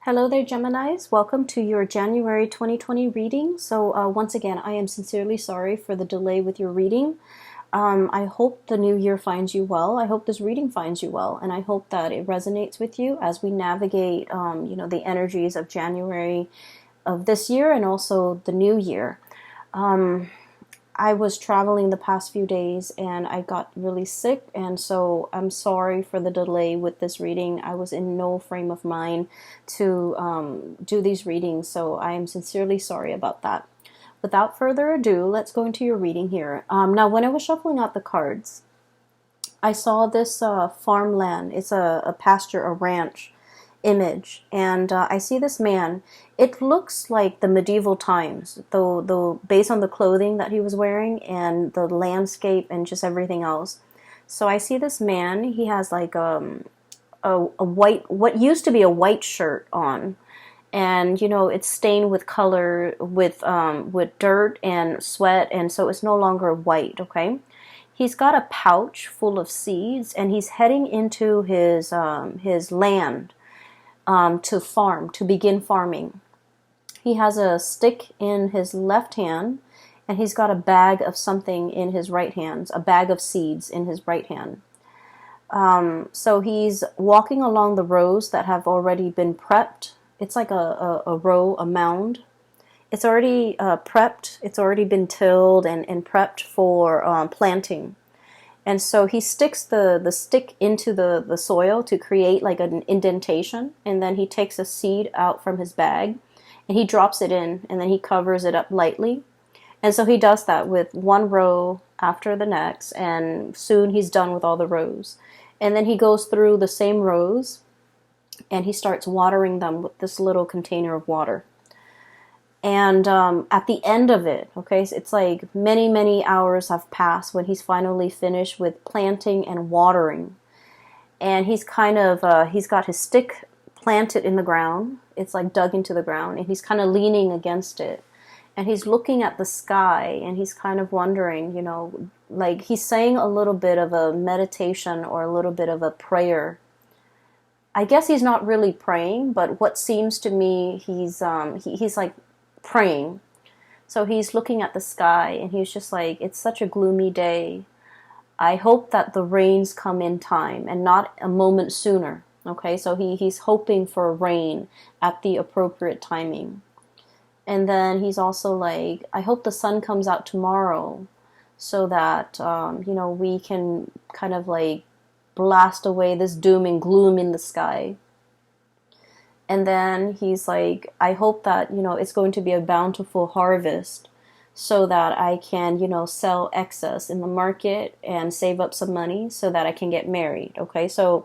Hello there, Geminis. Welcome to your January 2020 reading. Once again, I am sincerely sorry for the delay with your reading. I hope the new year finds you well. I hope this reading finds you well, and I hope that it resonates with you as we navigate, the energies of January of this year and also the new year. I was traveling the past few days and I got really sick, and so I'm sorry for the delay with this reading. I was in no frame of mind to do these readings, so I am sincerely sorry about that. Without further ado, let's go into your reading here. Now, when I was shuffling out the cards, I saw this farmland. It's a pasture, a ranch image, and I see this man. It looks like the medieval times, though based on the clothing that he was wearing and the landscape and just everything else. So I see this man. He has like a white, what used to be a white shirt on, and it's stained with color, with dirt and sweat, and so it's no longer white. Okay. He's got a pouch full of seeds, and he's heading into his land to begin farming. He has a stick in his left hand, and he's got a bag of something in his right hand, a bag of seeds in his right hand. So he's walking along the rows that have already been prepped. It's like a row, a mound. It's already prepped. It's already been tilled and prepped for planting. And so he sticks the stick into the soil to create like an indentation, and then he takes a seed out from his bag and he drops it in, and then he covers it up lightly. And so he does that with one row after the next, and soon he's done with all the rows. And then he goes through the same rows and he starts watering them with this little container of water. And at the end of it, okay, so it's like many, many hours have passed when he's finally finished with planting and watering. And he's he's got his stick planted in the ground. It's like dug into the ground, and he's kind of leaning against it. And he's looking at the sky, and he's kind of wondering, like he's saying a little bit of a meditation or a little bit of a prayer. I guess he's not really praying, but what seems to me, he's like praying. So he's looking at the sky, and he's just like, it's such a gloomy day. I hope that the rains come in time and not a moment sooner. Okay, so he's hoping for rain at the appropriate timing. And then he's also like, I hope the sun comes out tomorrow so that we can kind of like blast away this doom and gloom in the sky. And then he's like, I hope that, it's going to be a bountiful harvest so that I can, sell excess in the market and save up some money so that I can get married. Okay, so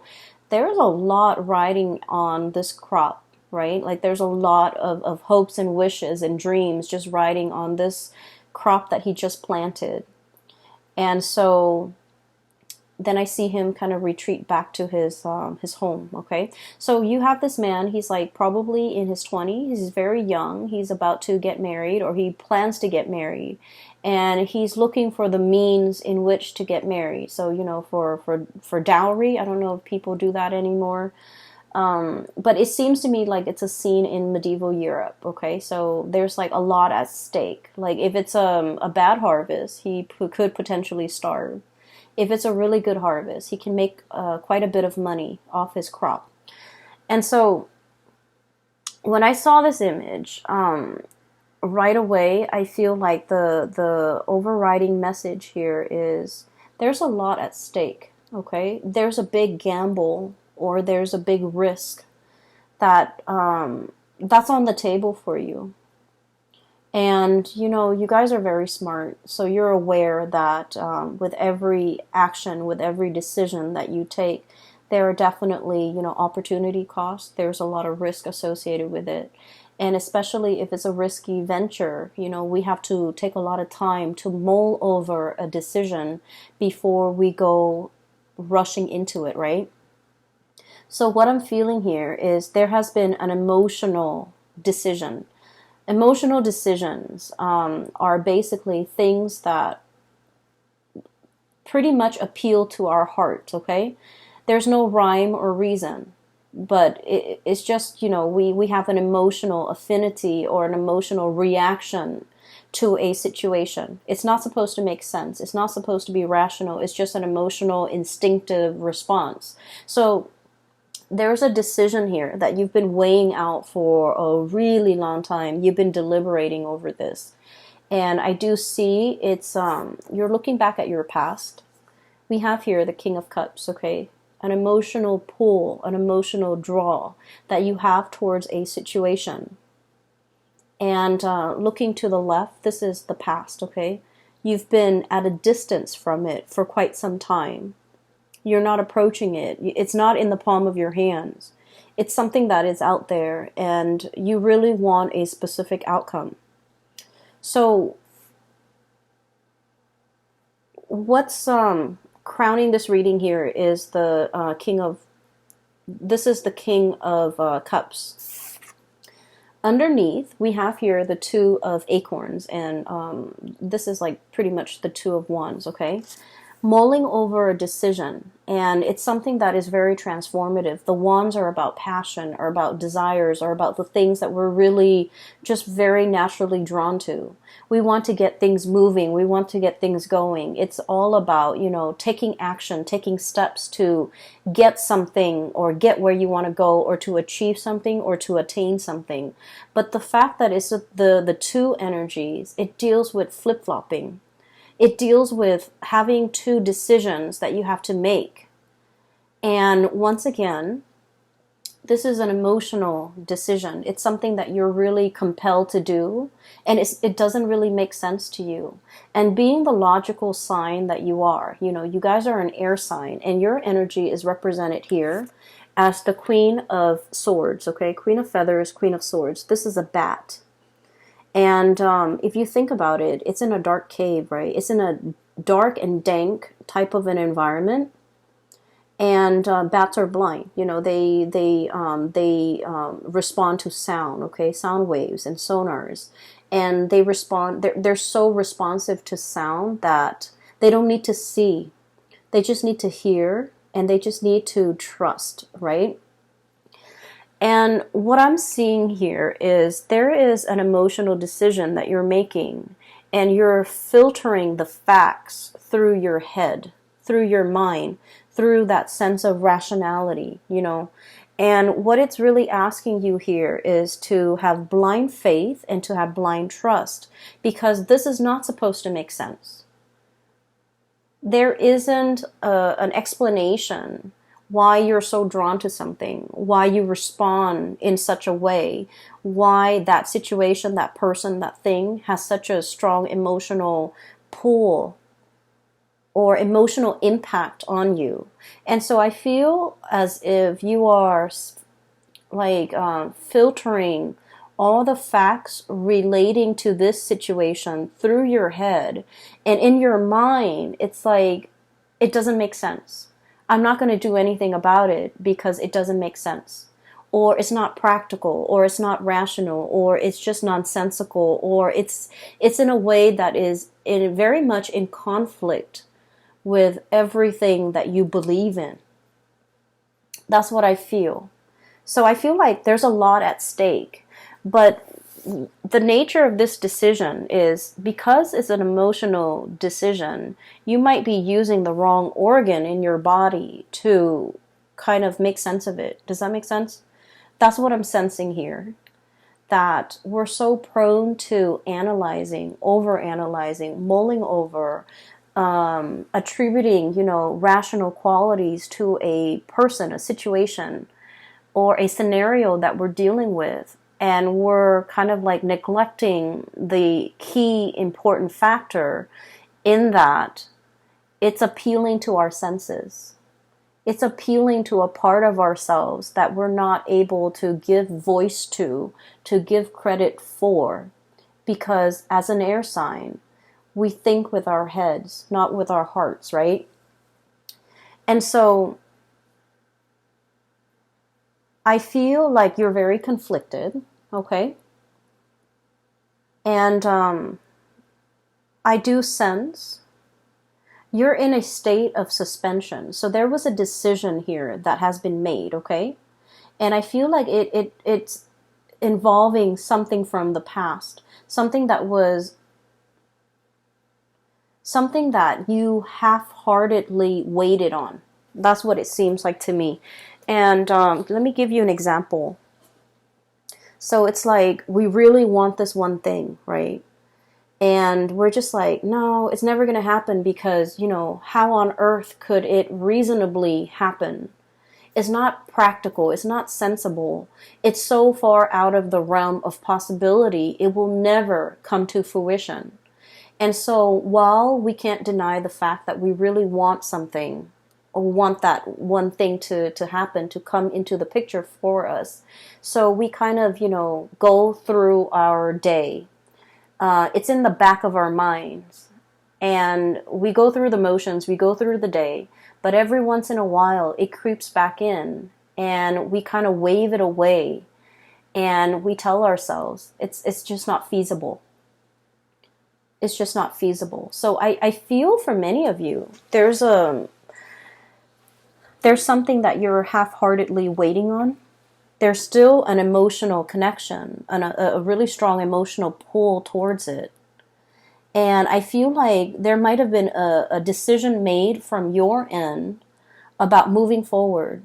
there's a lot riding on this crop, right? Like there's a lot of hopes and wishes and dreams just riding on this crop that he just planted. And so then I see him kind of retreat back to his home. Okay, so you have this man. He's like probably in his 20s. He's very young. He's about to get married, or he plans to get married, and he's looking for the means in which to get married. So for dowry. I don't know if people do that anymore. But it seems to me like it's a scene in medieval Europe. Okay, so there's like a lot at stake. Like if it's a bad harvest, he could potentially starve. If it's a really good harvest, he can make quite a bit of money off his crop. And so when I saw this image, right away, I feel like the overriding message here is there's a lot at stake, okay? There's a big gamble, or there's a big risk that's on the table for you. And, you guys are very smart, so you're aware that with every action, with every decision that you take, there are definitely, opportunity costs. There's a lot of risk associated with it. And especially if it's a risky venture, we have to take a lot of time to mull over a decision before we go rushing into it, right? So what I'm feeling here is there has been an emotional decision. Emotional decisions are basically things that pretty much appeal to our heart, okay? There's no rhyme or reason. but it's just, we have an emotional affinity or an emotional reaction to a situation. It's not supposed to make sense. It's not supposed to be rational. It's just an emotional, instinctive response. So there's a decision here that you've been weighing out for a really long time. You've been deliberating over this. And I do see you're looking back at your past. We have here the King of Cups, okay? An emotional pull, an emotional draw that you have towards a situation. And looking to the left, this is the past, okay? You've been at a distance from it for quite some time. You're not approaching it. It's not in the palm of your hands. It's something that is out there, and you really want a specific outcome. So what's crowning this reading here is the this is the King of Cups. Underneath, we have here the Two of Acorns, and this is like pretty much the Two of Wands, okay? Mulling over a decision, and it's something that is very transformative. The wands are about passion, or about desires, or about the things that we're really just very naturally drawn to. We want to get things moving. We want to get things going. It's all about, taking action, taking steps to get something, or get where you want to go, or to achieve something, or to attain something. But the fact that it's the two energies, it deals with flip-flopping. It deals with having two decisions that you have to make. And once again, this is an emotional decision. It's something that you're really compelled to do, and it doesn't really make sense to you. And being the logical sign that you are, you guys are an air sign, and your energy is represented here as the Queen of Swords, okay? Queen of Feathers, Queen of Swords. This is a bat. And if you think about it, it's in a dark cave, right? It's in a dark and dank type of an environment. And bats are blind. They respond to sound, okay? Sound waves and sonars. And they respond, they're so responsive to sound that they don't need to see. They just need to hear, and they just need to trust, right? And what I'm seeing here is there is an emotional decision that you're making, and you're filtering the facts through your head, through your mind, through that sense of rationality, And what it's really asking you here is to have blind faith and to have blind trust, because this is not supposed to make sense. There isn't an explanation why you're so drawn to something, why you respond in such a way, why that situation, that person, that thing has such a strong emotional pull or emotional impact on you. And so I feel as if you are like filtering all the facts relating to this situation through your head, and in your mind, it's like, it doesn't make sense. I'm not going to do anything about it because it doesn't make sense, or it's not practical, or it's not rational, or it's just nonsensical, or it's in a way that is very much in conflict with everything that you believe in. That's what I feel. So I feel like there's a lot at stake, but the nature of this decision is, because it's an emotional decision, you might be using the wrong organ in your body to kind of make sense of it. Does that make sense? That's what I'm sensing here. That we're so prone to analyzing, overanalyzing, mulling over, attributing, rational qualities to a person, a situation, or a scenario that we're dealing with. And we're kind of like neglecting the key important factor in that it's appealing to our senses. It's appealing to a part of ourselves that we're not able to give voice to give credit for. Because as an air sign, we think with our heads, not with our hearts, right? And so I feel like you're very conflicted, okay? And I do sense you're in a state of suspension. So there was a decision here that has been made, okay? And I feel like it's involving something from the past, something that was something that you half-heartedly waited on. That's what it seems like to me. And let me give you an example. So it's like we really want this one thing, right? And we're just like, no, it's never going to happen because, how on earth could it reasonably happen? It's not practical. It's not sensible. It's so far out of the realm of possibility, it will never come to fruition. And so while we can't deny the fact that we really want something, or want that one thing to happen, to come into the picture for us, so we kind of, go through our day. It's in the back of our minds. And we go through the motions, we go through the day, but every once in a while it creeps back in and we kind of wave it away and we tell ourselves it's just not feasible. It's just not feasible. So I feel for many of you, there's something that you're half-heartedly waiting on. There's still an emotional connection and a really strong emotional pull towards it. And I feel like there might have been a decision made from your end about moving forward.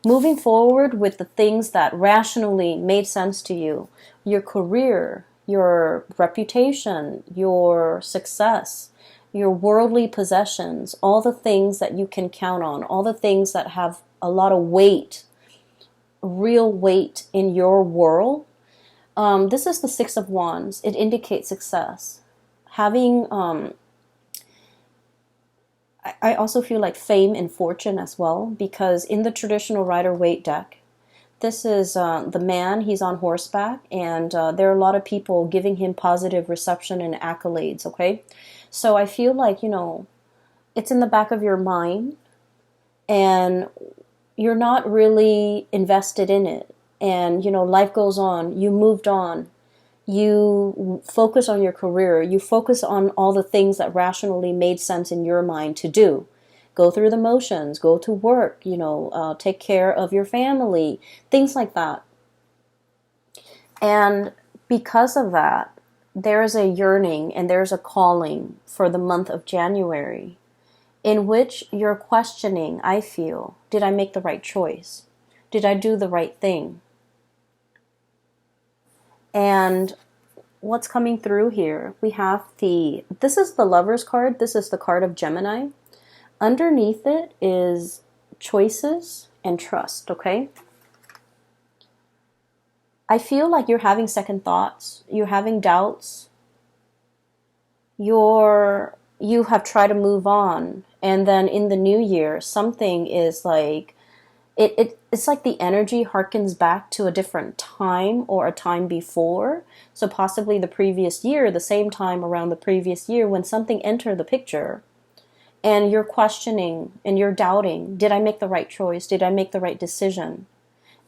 Moving forward with the things that rationally made sense to you. Your career, your reputation, your success, your worldly possessions, all the things that you can count on, all the things that have a lot of weight, real weight in your world. This is the Six of Wands. It indicates success. Having, I also feel like fame and fortune as well, because in the traditional Rider-Waite deck, this is the man, he's on horseback, and there are a lot of people giving him positive reception and accolades, okay? So I feel like, it's in the back of your mind, and you're not really invested in it. And, life goes on, you moved on. You focus on your career. You focus on all the things that rationally made sense in your mind to do. Go through the motions, go to work, take care of your family, things like that. And because of that, there's a yearning and there's a calling for the month of January in which you're questioning, I feel, did I make the right choice? Did I do the right thing? And what's coming through here? We have this is the Lover's card. This is the card of Gemini. Underneath it is choices and trust, okay? I feel like you're having second thoughts. You're having doubts. You have tried to move on. And then in the new year, something is like, it's like the energy harkens back to a different time or a time before. So possibly the previous year, the same time around the previous year when something entered the picture. And you're questioning and you're doubting, did I make the right choice? Did I make the right decision?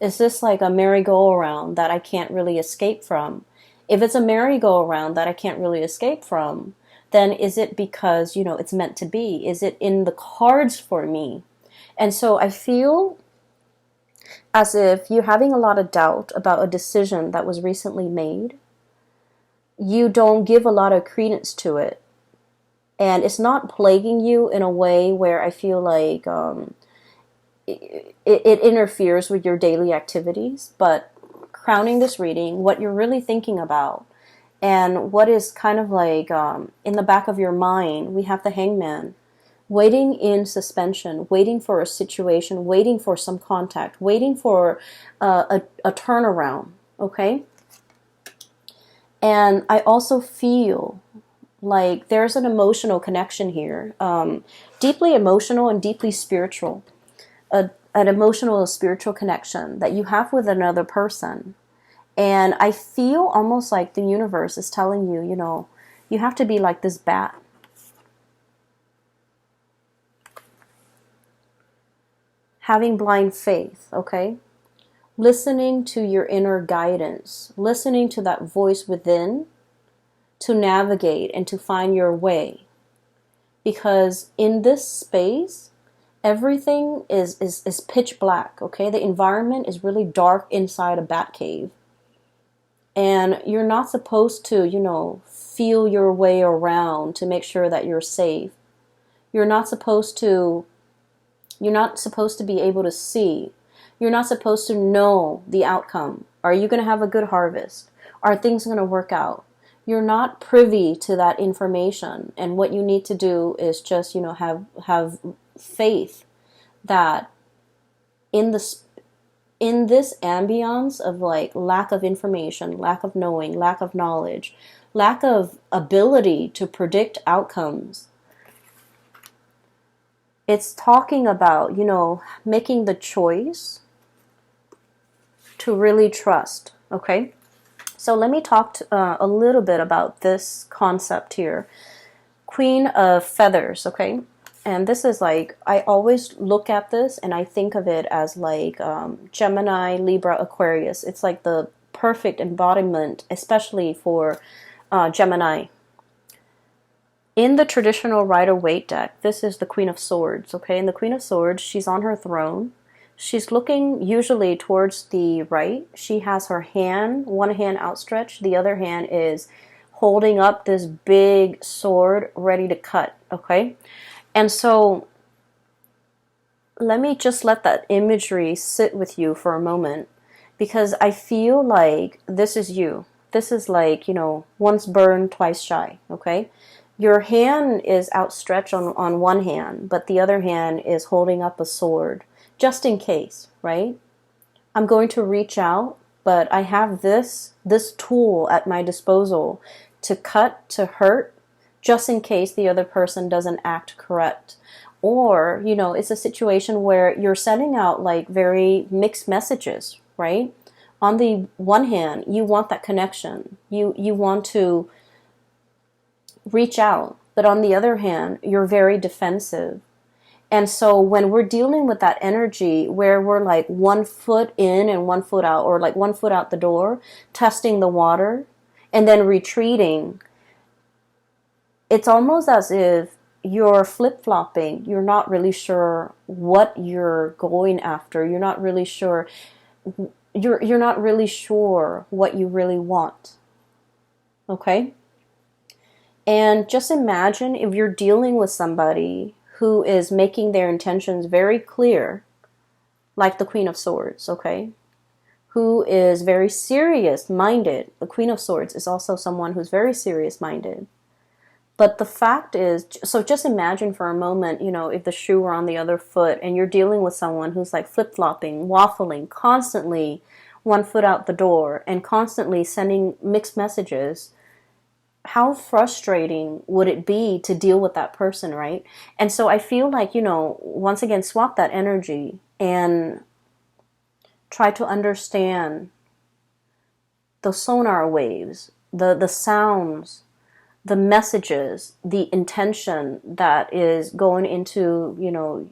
Is this like a merry-go-round that I can't really escape from? If it's a merry-go-round that I can't really escape from, then is it because, it's meant to be? Is it in the cards for me? And so I feel as if you're having a lot of doubt about a decision that was recently made. You don't give a lot of credence to it. And it's not plaguing you in a way where I feel like it interferes with your daily activities. But crowning this reading, what you're really thinking about, and what is kind of like in the back of your mind, we have the Hangman. Waiting in suspension, waiting for a situation, waiting for some contact, waiting for a turnaround, okay? And I also feel like there's an emotional connection here, deeply emotional and deeply spiritual, an emotional and spiritual connection that you have with another person. And I feel almost like the universe is telling you, you have to be like this bat. Having blind faith, okay? Listening to your inner guidance, listening to that voice within to navigate and to find your way. Because in this space, Everything is pitch black, okay? The environment is really dark inside a bat cave. And you're not supposed to, feel your way around to make sure that you're safe. You're not supposed to You're not supposed to be able to see. You're not supposed to know the outcome. Are you going to have a good harvest? Are things going to work out? You're not privy to that information. And what you need to do is just, have faith that in this ambience of like lack of information, lack of knowing, lack of knowledge, lack of ability to predict outcomes, it's talking about, making the choice to really trust, okay? So let me talk a little bit about this concept here. Queen of Feathers, okay? And this is like, I always look at this and I think of it as like Gemini, Libra, Aquarius. It's like the perfect embodiment, especially for Gemini. In the traditional Rider-Waite deck, this is the Queen of Swords, okay? And the Queen of Swords, she's on her throne. She's looking usually towards the right. She has her hand, one hand outstretched. The other hand is holding up this big sword ready to cut, okay? And so let me just let that imagery sit with you for a moment, because I feel like this is you. This is like, once burned, twice shy, okay? Your hand is outstretched on one hand, but the other hand is holding up a sword, just in case, right? I'm going to reach out, but I have this tool at my disposal to cut, to hurt, just in case the other person doesn't act correct. Or, it's a situation where you're sending out like very mixed messages, right? On the one hand, you want that connection. You want to reach out. But on the other hand, you're very defensive. And so when we're dealing with that energy where we're like 1 foot in and 1 foot out, or like 1 foot out the door, testing the water, and then retreating, it's almost as if you're flip-flopping. You're not really sure what you're going after. You're not really sure. You're not really sure what you really want. Okay? And just imagine if you're dealing with somebody who is making their intentions very clear, like the Queen of Swords, okay? Who is very serious-minded. The Queen of Swords is also someone who's very serious-minded. But the fact is, so just imagine for a moment, if the shoe were on the other foot and you're dealing with someone who's like flip-flopping, waffling, constantly 1 foot out the door and constantly sending mixed messages. How frustrating would it be to deal with that person, right? And so I feel like, once again, swap that energy and try to understand the sonar waves, the sounds, the messages, the intention that is going into,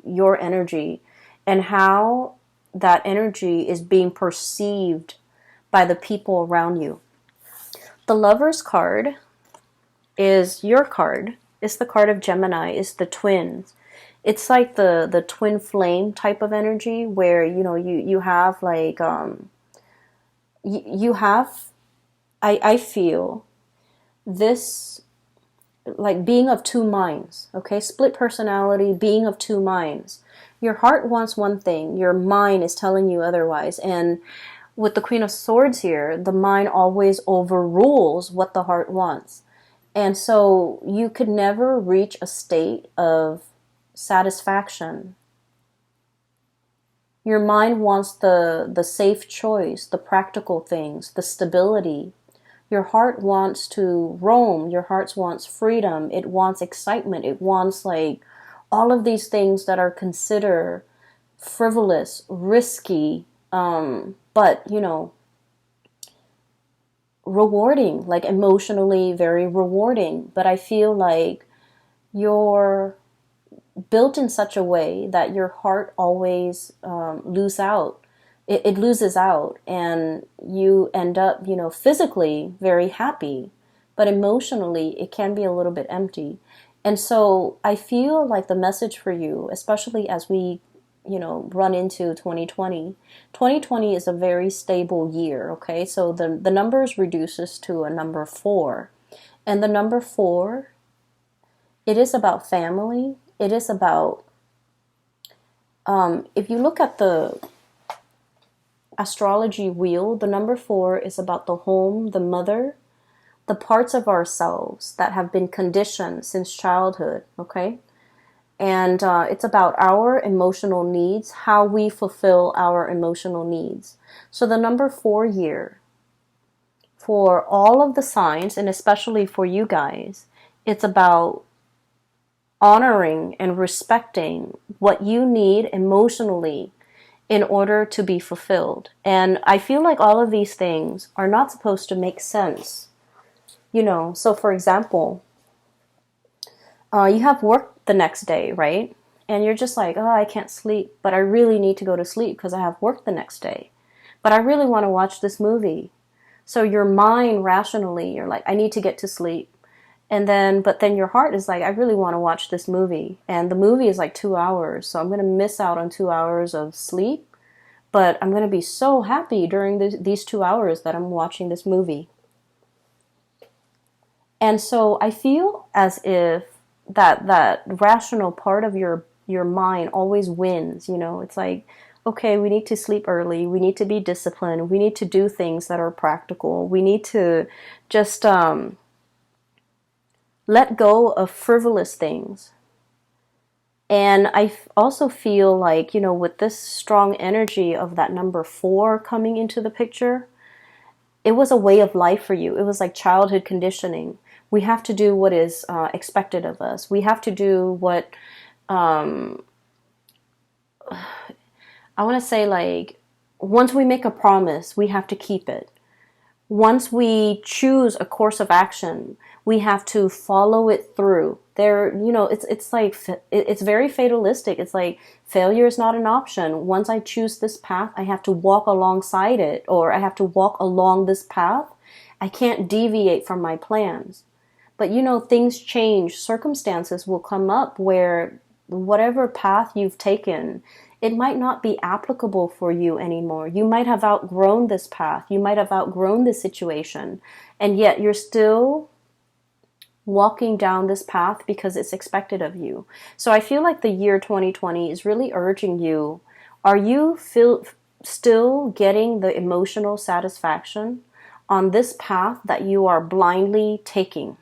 your energy, and how that energy is being perceived by the people around you. The Lover's card is your card. It's the card of Gemini. It's the twins. It's like the twin flame type of energy where, you have like, you have, I feel this like being of two minds, okay? Split personality, being of two minds. Your heart wants one thing. Your mind is telling you otherwise. And with the Queen of Swords here, the mind always overrules what the heart wants. And so you could never reach a state of satisfaction. Your mind wants the safe choice, the practical things, the stability. Your heart wants to roam. Your heart wants freedom. It wants excitement. It wants like all of these things that are considered frivolous, risky, but, rewarding, like emotionally very rewarding. But I feel like you're built in such a way that your heart always loses out. It loses out, and you end up, physically very happy, but emotionally it can be a little bit empty. And so I feel like the message for you, especially as we, run into 2020, 2020 is a very stable year, okay? So the numbers reduces to a number 4. And the number 4, it is about family. It is about, if you look at the astrology wheel, the number 4 is about the home, the mother, the parts of ourselves that have been conditioned since childhood, okay? And it's about our emotional needs, how we fulfill our emotional needs. So the number 4 year, for all of the signs, and especially for you guys, it's about honoring and respecting what you emotionally need in order to be fulfilled. And I feel like all of these things are not supposed to make sense. So for example, you have work the next day, right? And you're just like, oh, I can't sleep, but I really need to go to sleep because I have work the next day. But I really want to watch this movie. So your mind rationally, you're like, I need to get to sleep. But then your heart is like, I really want to watch this movie. And the movie is like 2 hours. So I'm going to miss out on 2 hours of sleep. But I'm going to be so happy during these 2 hours that I'm watching this movie. And so I feel as if that rational part of your mind always wins. It's like, okay, we need to sleep early. We need to be disciplined. We need to do things that are practical. We need to just let go of frivolous things. And I also feel like, with this strong energy of that number 4 coming into the picture, it was a way of life for you. It was like childhood conditioning. We have to do what is expected of us. We have to do what, I want to say, like, once we make a promise, we have to keep it. Once we choose a course of action, we have to follow it through. It's very fatalistic. It's like failure is not an option. Once I choose this path, I have to walk alongside it, or I have to walk along this path. I can't deviate from my plans. But things change. Circumstances will come up where whatever path you've taken, it might not be applicable for you anymore. You might have outgrown this path. You might have outgrown this situation. And yet you're still walking down this path because it's expected of you. So I feel like the year 2020 is really urging you. Are you still getting the emotional satisfaction on this path that you are blindly taking?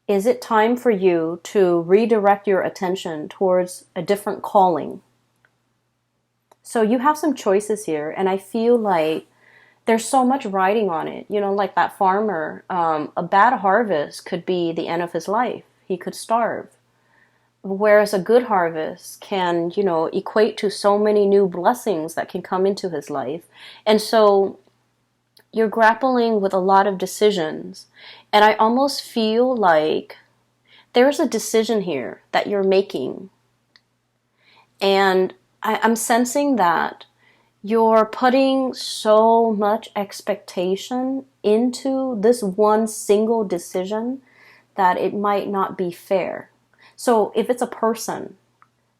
Is it time for you to redirect your attention towards a different calling? So you have some choices here, and I feel like there's so much riding on it. Like that farmer, a bad harvest could be the end of his life. He could starve. Whereas a good harvest can, equate to so many new blessings that can come into his life. And so you're grappling with a lot of decisions. And I almost feel like there's a decision here that you're making. And I'm sensing that you're putting so much expectation into this one single decision that it might not be fair. So if it's a person,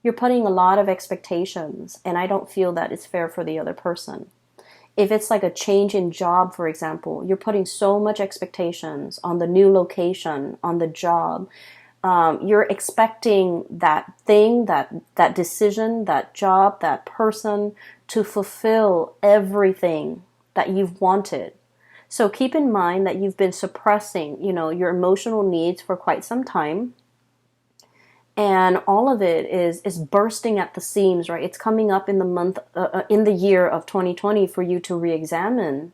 you're putting a lot of expectations, and I don't feel that it's fair for the other person. If it's like a change in job, for example, you're putting so much expectations on the new location, on the job. You're expecting that thing, that decision, that job, that person to fulfill everything that you've wanted. So keep in mind that you've been suppressing, your emotional needs for quite some time. And all of it is bursting at the seams, right? It's coming up in the year of 2020 for you to re-examine.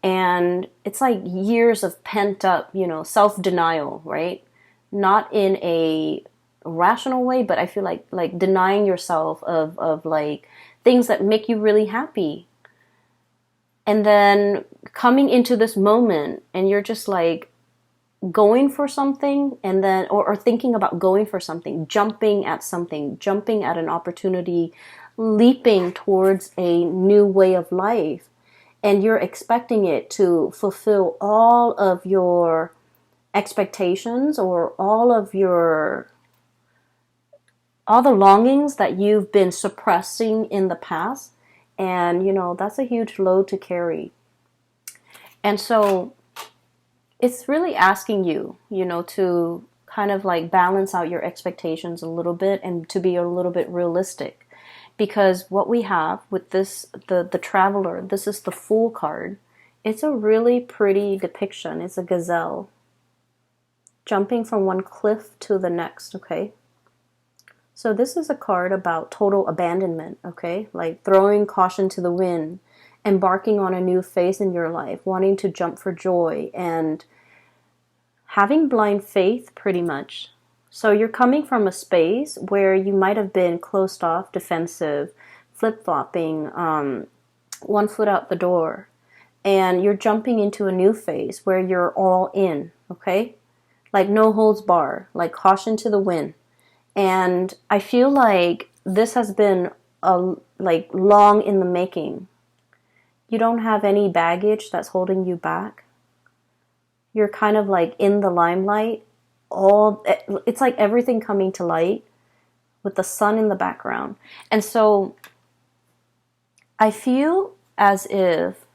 And it's like years of pent up, self-denial, right? Not in a rational way, but I feel like denying yourself of like things that make you really happy. And then coming into this moment and you're just like going for something, and then or thinking about going for something, jumping at an opportunity, leaping towards a new way of life, and you're expecting it to fulfill all of your expectations or all the longings that you've been suppressing in the past. And, that's a huge load to carry. And so it's really asking you, to kind of like balance out your expectations a little bit and to be a little bit realistic. Because what we have with this, the Traveler, this is the Fool card. It's a really pretty depiction. It's a gazelle jumping from one cliff to the next, okay? So this is a card about total abandonment, okay? Like throwing caution to the wind, embarking on a new phase in your life, wanting to jump for joy, and having blind faith, pretty much. So you're coming from a space where you might have been closed off, defensive, flip-flopping, one foot out the door, and you're jumping into a new phase where you're all in, okay? Like no holds bar, like caution to the wind. And I feel like this has been like long in the making. You don't have any baggage that's holding you back. You're kind of like in the limelight. It's like everything coming to light with the sun in the background. And so I feel as if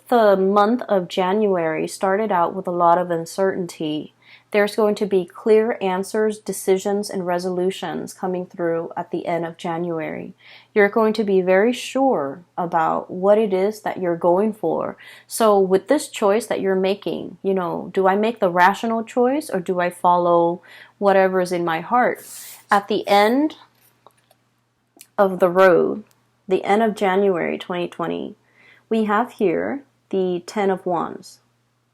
the month of January started out with a lot of uncertainty, there's going to be clear answers, decisions, and resolutions coming through at the end of January. You're going to be very sure about what it is that you're going for. So with this choice that you're making, do I make the rational choice or do I follow whatever is in my heart? At the end of the road, the end of January 2020, we have here the Ten of Wands.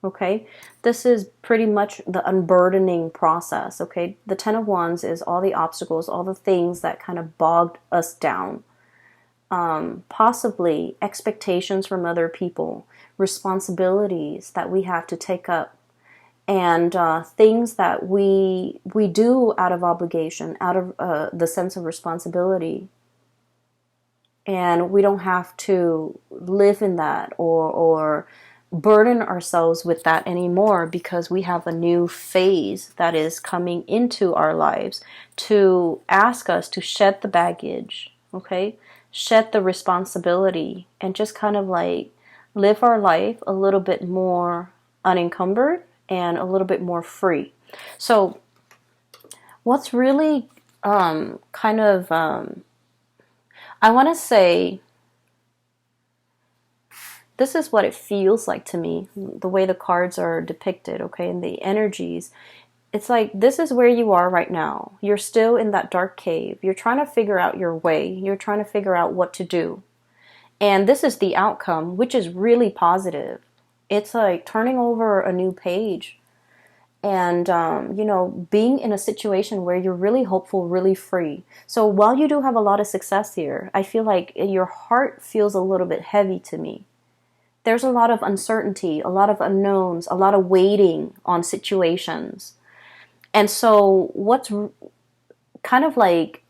Okay, this is pretty much the unburdening process. Okay, the Ten of Wands is all the obstacles, all the things that kind of bogged us down. Possibly expectations from other people, responsibilities that we have to take up, and things that we do out of obligation, out of the sense of responsibility. And we don't have to live in that or burden ourselves with that anymore, because we have a new phase that is coming into our lives to ask us to shed the baggage, okay? Shed the responsibility and just kind of like live our life a little bit more unencumbered and a little bit more free. So what's really I want to say, this is what it feels like to me, the way the cards are depicted, okay, and the energies. It's like, this is where you are right now. You're still in that dark cave. You're trying to figure out your way. You're trying to figure out what to do. And this is the outcome, which is really positive. It's like turning over a new page and, being in a situation where you're really hopeful, really free. So while you do have a lot of success here, I feel like your heart feels a little bit heavy to me. There's a lot of uncertainty, a lot of unknowns, a lot of waiting on situations. And so what's kind of like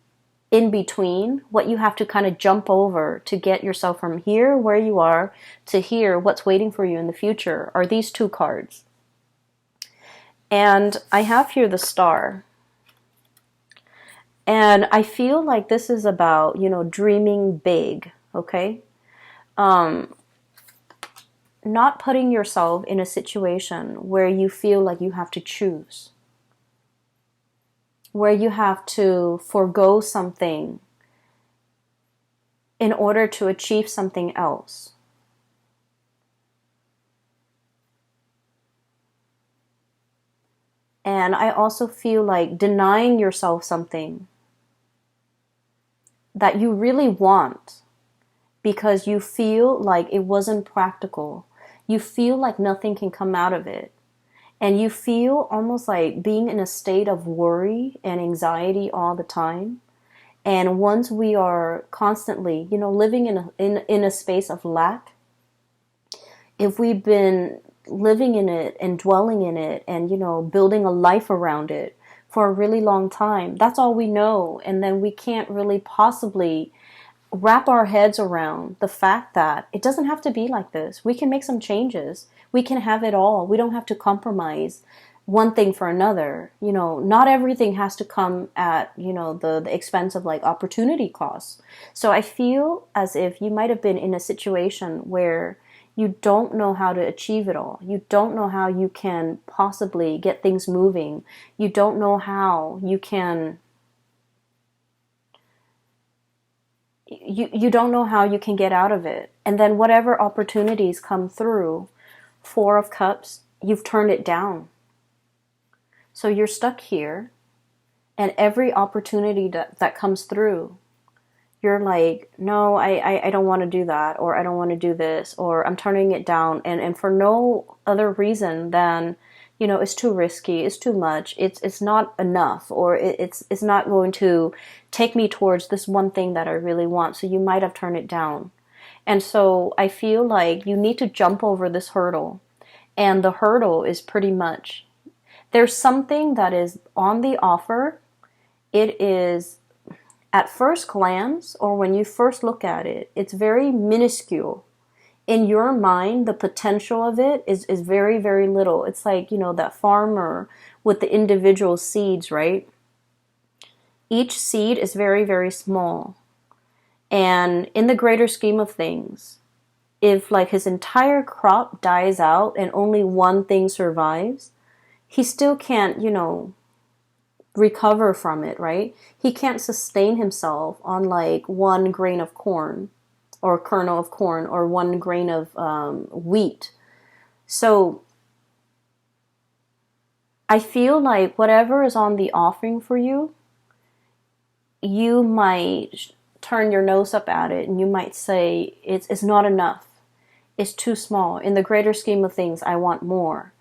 in between, what you have to kind of jump over to get yourself from here where you are to here, what's waiting for you in the future, are these two cards. And I have here the Star. And I feel like this is about, dreaming big, okay? Not putting yourself in a situation where you feel like you have to choose, where you have to forego something in order to achieve something else. And I also feel like denying yourself something that you really want because you feel like it wasn't practical. You feel like nothing can come out of it. And you feel almost like being in a state of worry and anxiety all the time. And once we are constantly, living in a space of lack, if we've been living in it and dwelling in it and, building a life around it for a really long time, that's all we know. And then we can't really possibly wrap our heads around the fact that it doesn't have to be like this. We can make some changes. We can have it all. We don't have to compromise one thing for another. You know, not everything has to come at, you know, the expense of like opportunity costs. So I feel as if you might have been in a situation where you don't know how to achieve it all. You don't know how you can possibly get things moving. You don't know how you can you don't know how you can get out of it. And then whatever opportunities come through, Four of Cups, you've turned it down. So you're stuck here, and every opportunity that comes through, you're like, no, I don't want to do that, or I don't want to do this, or I'm turning it down, and for no other reason than, you know, it's too risky, it's too much, it's not enough, or it's not going to take me towards this one thing that I really want. So you might have turned it down. And so I feel like you need to jump over this hurdle. And the hurdle is pretty much, there's something that is on the offer. It is, at first glance, or when you first look at it, it's very minuscule. In your mind, the potential of it is very, very little. It's like, you know, that farmer with the individual seeds, right? Each seed is very, very small. And in the greater scheme of things, if like his entire crop dies out and only one thing survives, he still can't, you know, recover from it, right? He can't sustain himself on like one grain of corn or kernel of corn or one grain of wheat. So I feel like whatever is on the offering for you, you might turn your nose up at it and you might say it's not enough. It's too small. In the greater scheme of things, I want more.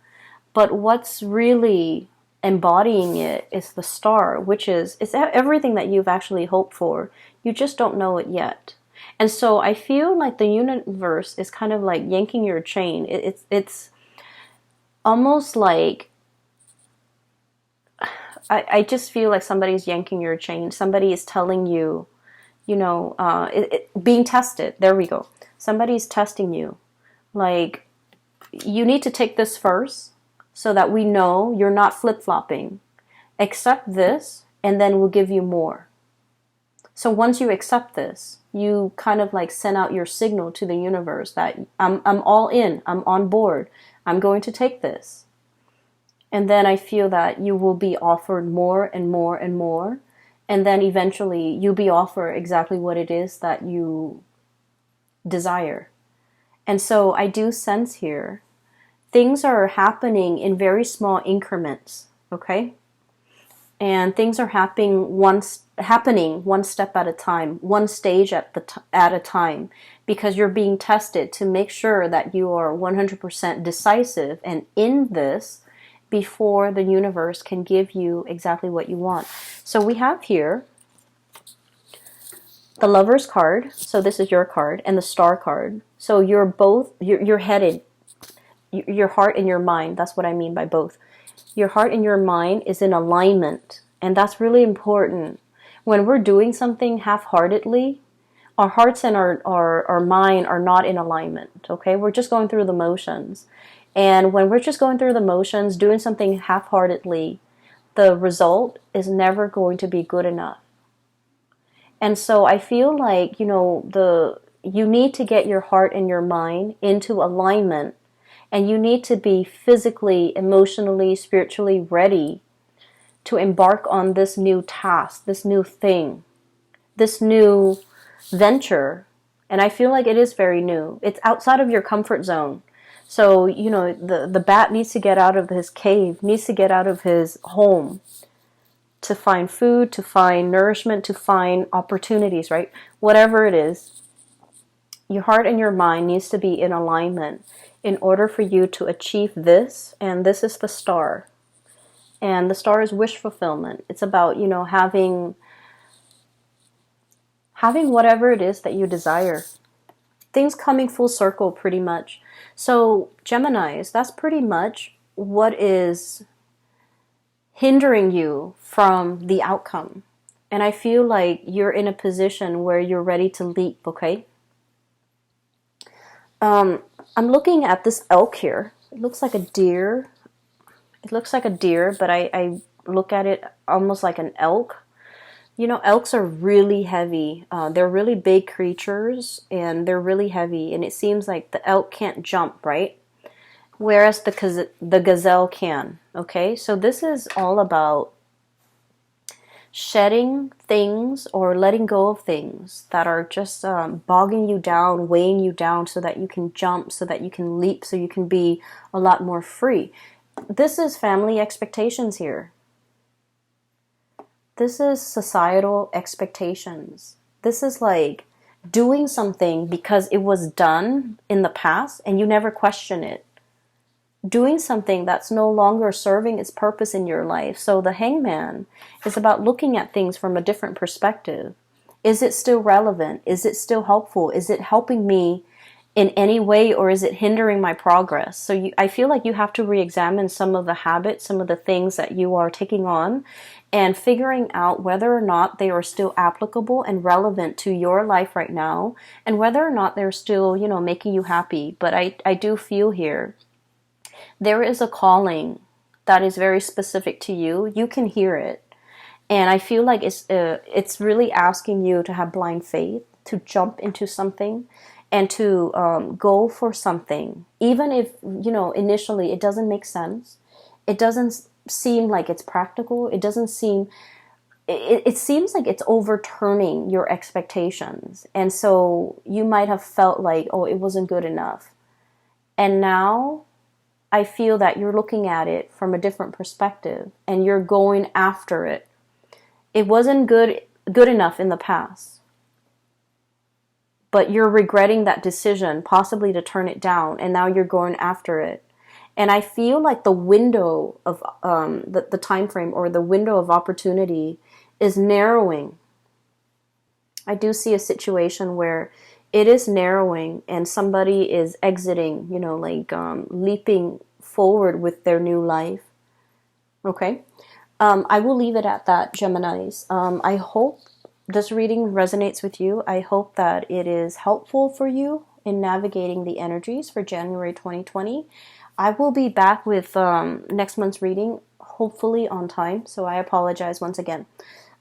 But what's really embodying it is the star, which is it's everything that you've actually hoped for. You just don't know it yet. And so I feel like the universe is kind of like yanking your chain. It's almost like I just feel like somebody's yanking your chain. Somebody is telling you, you know, being tested. There we go. Somebody's testing you. Like, you need to take this first so that we know you're not flip-flopping. Accept this, and then we'll give you more. So once you accept this, you kind of like send out your signal to the universe that I'm all in. I'm on board. I'm going to take this. And then I feel that you will be offered more and more and more. And then eventually you'll be offered exactly what it is that you desire. And so I do sense here, things are happening in very small increments, okay? And things are happening one step at a time, one stage at a time, because you're being tested to make sure that you are 100% decisive and in this before the universe can give you exactly what you want. So we have here the Lover's card, so this is your card, and the Star card. So you're both, you're headed, your heart and your mind, that's what I mean by both. Your heart and your mind is in alignment, and that's really important. When we're doing something half-heartedly, our hearts and our mind are not in alignment, okay? We're just going through the motions. And when we're just going through the motions, doing something half-heartedly, the result is never going to be good enough. And so I feel like, you know, you need to get your heart and your mind into alignment, and you need to be physically, emotionally, spiritually ready to embark on this new task, this new thing, this new venture. And I feel like it is very new. It's outside of your comfort zone. So, you know, the bat needs to get out of his cave, needs to get out of his home to find food, to find nourishment, to find opportunities, right? Whatever it is, your heart and your mind needs to be in alignment in order for you to achieve this. And this is the Star. And the Star is wish fulfillment. It's about, you know, having whatever it is that you desire. Things coming full circle pretty much. So Geminis, that's pretty much what is hindering you from the outcome. And I feel like you're in a position where you're ready to leap, okay? I'm looking at this elk here. It looks like a deer. It looks like a deer, but I look at it almost like an elk. You know, elks are really heavy. They're really big creatures, and they're really heavy. And it seems like the elk can't jump, right? Whereas the gazelle can. Okay, so this is all about shedding things or letting go of things that are just bogging you down, weighing you down, so that you can jump, so that you can leap, so you can be a lot more free. This is family expectations here. This is societal expectations. This is like doing something because it was done in the past and you never question it. Doing something that's no longer serving its purpose in your life. So the hangman is about looking at things from a different perspective. Is it still relevant? Is it still helpful? Is it helping me in any way, or is it hindering my progress? So I feel like you have to re-examine some of the habits, some of the things that you are taking on, and figuring out whether or not they are still applicable and relevant to your life right now, and whether or not they're still, making you happy. But I do feel here, there is a calling that is very specific to you. You can hear it. And I feel like it's really asking you to have blind faith, to jump into something, and to go for something. Even if, initially it doesn't make sense. It doesn't seem like it's practical. It doesn't seem... It seems like it's overturning your expectations. And so you might have felt like, oh, it wasn't good enough. And now I feel that you're looking at it from a different perspective and you're going after it. It wasn't good enough in the past, but you're regretting that decision, possibly to turn it down, and now you're going after it. And I feel like the window of the time frame, or the window of opportunity, is narrowing. I do see a situation where it is narrowing and somebody is exiting, leaping forward with their new life. Okay. I will leave it at that, Geminis. I hope this reading resonates with you. I hope that it is helpful for you in navigating the energies for January 2020. I will be back with next month's reading, hopefully on time, so I apologize once again.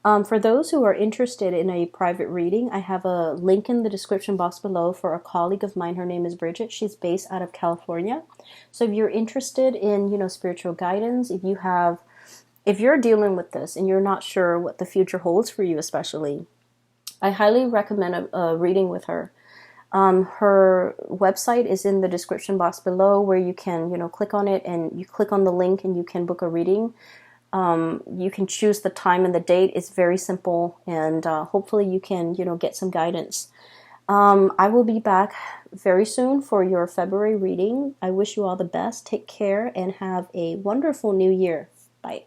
For those who are interested in a private reading, I have a link in the description box below for a colleague of mine. Her name is Bridget. She's based out of California. So if you're interested in, spiritual guidance, if you're dealing with this and you're not sure what the future holds for you especially, I highly recommend a reading with her. Her website is in the description box below, where you can, click on it and you click on the link and you can book a reading. You can choose the time and the date. It's very simple, and hopefully you can, get some guidance. I will be back very soon for your February reading. I wish you all the best. Take care and have a wonderful new year. Bye.